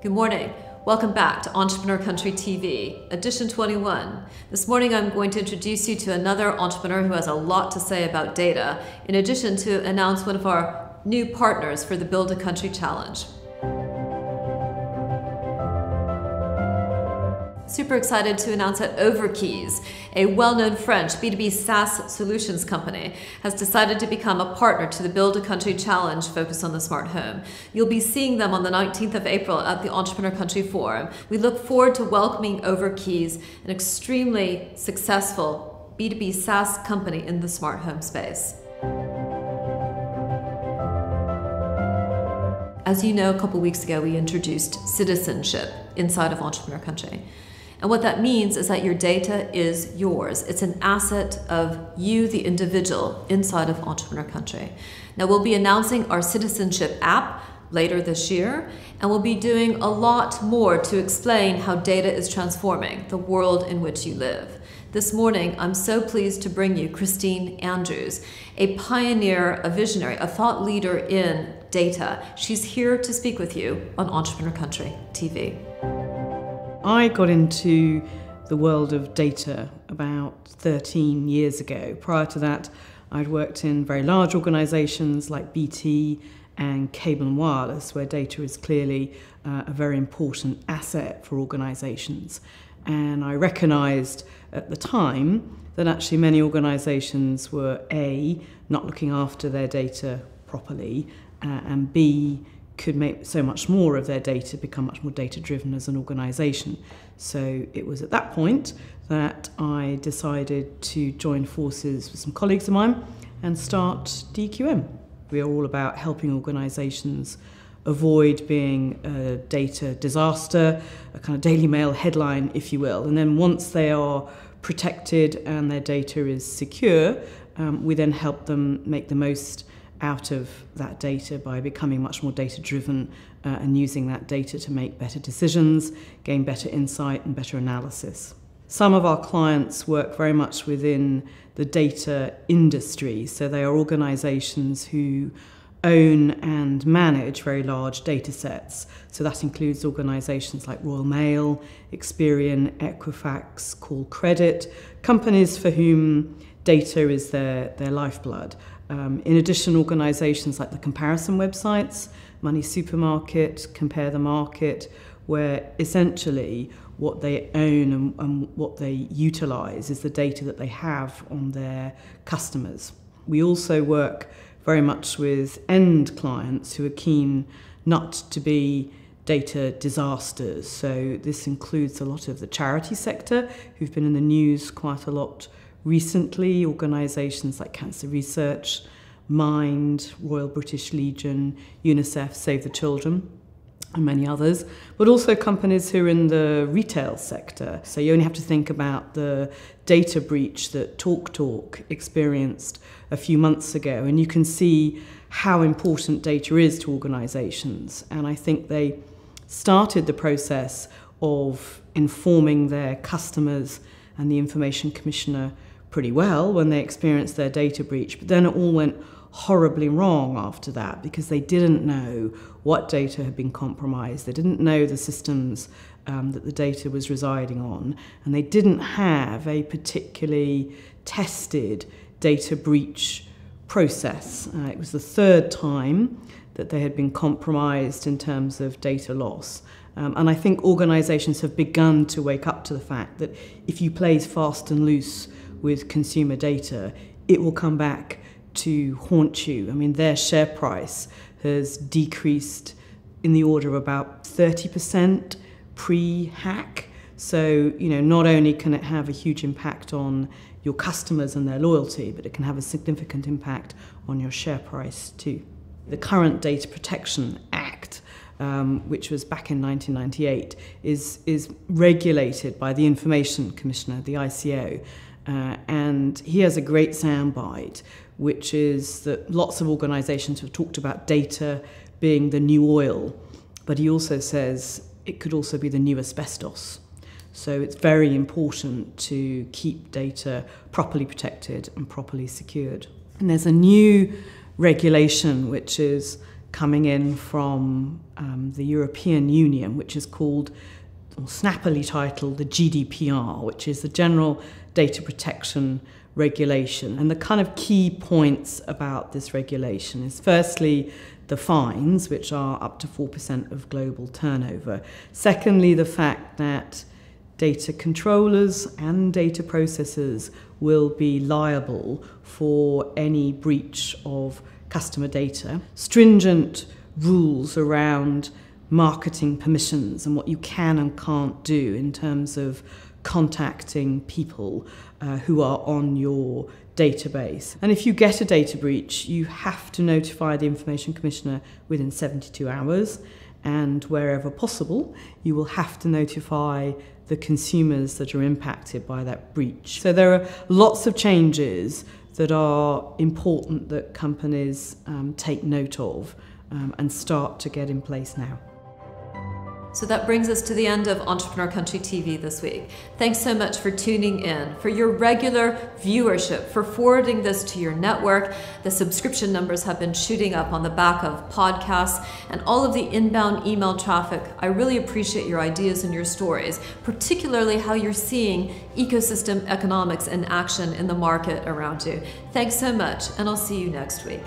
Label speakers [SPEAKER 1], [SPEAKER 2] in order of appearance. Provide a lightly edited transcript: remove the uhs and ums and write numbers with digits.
[SPEAKER 1] Good morning. Welcome back to Entrepreneur Country TV, edition 21. This morning I'm going to introduce you to another entrepreneur who has a lot to say about data, in addition to announce one of our new partners for the Build a Country Challenge. Super excited to announce that Overkeys, a well-known French B2B SaaS solutions company, has decided to become a partner to the Build a Country Challenge focused on the smart home. You'll be seeing them on the 19th of April at the Entrepreneur Country Forum. We look forward to welcoming Overkeys, an extremely successful B2B SaaS company in the smart home space. As you know, a couple weeks ago we introduced Citizenship inside of Entrepreneur Country. And what that means is that your data is yours. It's an asset of you, the individual, inside of Entrepreneur Country. Now, we'll be announcing our Citizenship app later this year, and we'll be doing a lot more to explain how data is transforming the world in which you live. This morning, I'm so pleased to bring you Christine Andrews, a pioneer, a visionary, a thought leader in data. She's here to speak with you on Entrepreneur Country TV.
[SPEAKER 2] I got into the world of data about 13 years ago. Prior to that, I'd worked in very large organisations like BT and Cable and Wireless, where data is clearly a very important asset for organisations. And I recognised at the time that actually many organisations were A, not looking after their data properly, and B, could make so much more of their data, become much more data-driven as an organisation. So it was at that point that I decided to join forces with some colleagues of mine and start DQM. We are all about helping organisations avoid being a data disaster, a kind of Daily Mail headline, if you will. And then once they are protected and their data is secure, we then help them make the most out of that data by becoming much more data-driven and using that data to make better decisions, gain better insight and better analysis. Some of our clients work very much within the data industry, so they are organisations who own and manage very large data sets. So that includes organisations like Royal Mail, Experian, Equifax, Call Credit, companies for whom data is their lifeblood. In addition, organisations like the comparison websites, Money Supermarket, Compare the Market, where essentially what they own and what they utilise is the data that they have on their customers. We also work very much with end clients who are keen not to be data disasters. So this includes a lot of the charity sector, who've been in the news quite a lot recently, organisations like Cancer Research, Mind, Royal British Legion, UNICEF, Save the Children, and many others, but also companies who are in the retail sector. So you only have to think about the data breach that TalkTalk experienced a few months ago, and you can see how important data is to organisations. And I think they started the process of informing their customers and the Information Commissioner pretty well when they experienced their data breach, but then it all went horribly wrong after that because they didn't know what data had been compromised, they didn't know the systems that the data was residing on, and they didn't have a particularly tested data breach process. It was the third time that they had been compromised in terms of data loss. And I think organisations have begun to wake up to the fact that if you play fast and loose with consumer data, it will come back to haunt you. I mean, their share price has decreased in the order of about 30% pre-hack. So, not only can it have a huge impact on your customers and their loyalty, but it can have a significant impact on your share price too. The current Data Protection Act, which was back in 1998, is regulated by the Information Commissioner, the ICO, and he has a great soundbite, which is that lots of organisations have talked about data being the new oil, but he also says it could also be the new asbestos. So it's very important to keep data properly protected and properly secured. And there's a new regulation which is coming in from the European Union, which is called, or snappily titled, the GDPR, which is the General Data Protection Regulation. And the kind of key points about this regulation is firstly the fines, which are up to 4% of global turnover. Secondly, the fact that data controllers and data processors will be liable for any breach of customer data. Stringent rules around marketing permissions and what you can and can't do in terms of contacting people who are on your database. And if you get a data breach, you have to notify the Information Commissioner within 72 hours, and wherever possible, you will have to notify the consumers that are impacted by that breach. So there are lots of changes that are important that companies take note of and start to get in place now.
[SPEAKER 1] So that brings us to the end of Entrepreneur Country TV this week. Thanks so much for tuning in, for your regular viewership, for forwarding this to your network. The subscription numbers have been shooting up on the back of podcasts and all of the inbound email traffic. I really appreciate your ideas and your stories, particularly how you're seeing ecosystem economics in action in the market around you. Thanks so much, and I'll see you next week.